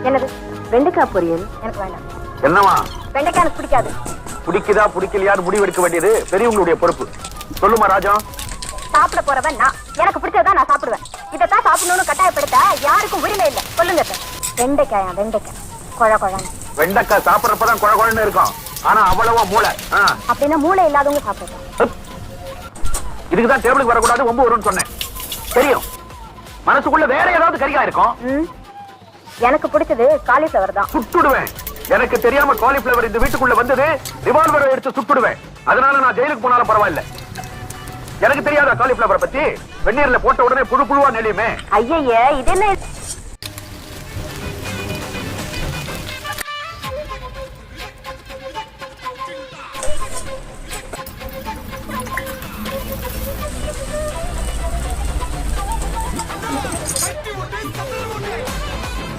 என்னது? வெண்டைக்காய் பொரியல் எனக்கு வேண்டாம். என்னவா? வெண்டைக்காய் எனக்கு பிடிக்காது. பிடிக்குதா பிடிக்கலையான்னு முடிவெடுக்க வேண்டியது பெரியவங்களுடைய பொறுப்பு. சொல்லுமா ராஜா? சாப்பிட போறவன் நான். எனக்கு பிடிச்சதான் நான் சாப்பிடுவேன். இதைத்தான் சாப்பிடணும்னு கட்டாயப்படுத்த யாருக்கும் உரிமை இல்லை. சொல்லுங்க சார். வெண்டைக்காயா? வெண்டைக்காய் கொழ கொழன்னு. வெண்டைக்காய் சாப்பிடறப்பதான் கொழ கொழன்னு இருக்கும். ஆனா அவ்வளவா மூளை. அப்படின்னா மூளை இல்லாதவங்க சாப்பிடுறேன். இதுக்குதான் டேபிளுக்கு வரக்கூடாது, ஒம்பு வரும்னு சொன்னேன். தெரியும், மனசுக்குள்ள வேற ஏதாவது கரிகா இருக்கும். எனக்கு பிடிச்சது காலிஃபிளவர் தான். சுட்டுடுவேன். எனக்கு தெரியாம காலிஃபிளவர் இந்த வீட்டுக்குள்ள வந்தது, ரிவால்வரை எடுத்து சுட்டுடுவேன். அதனால நான் ஜெயிலுக்கு போனாலும் பரவாயில்ல. எனக்கு தெரியாத காலிஃபிளவரை பத்தி வெந்நீர்ல போட்ட உடனே புழு புழுவா நெளியுமே. ஐயே, இது என்ன?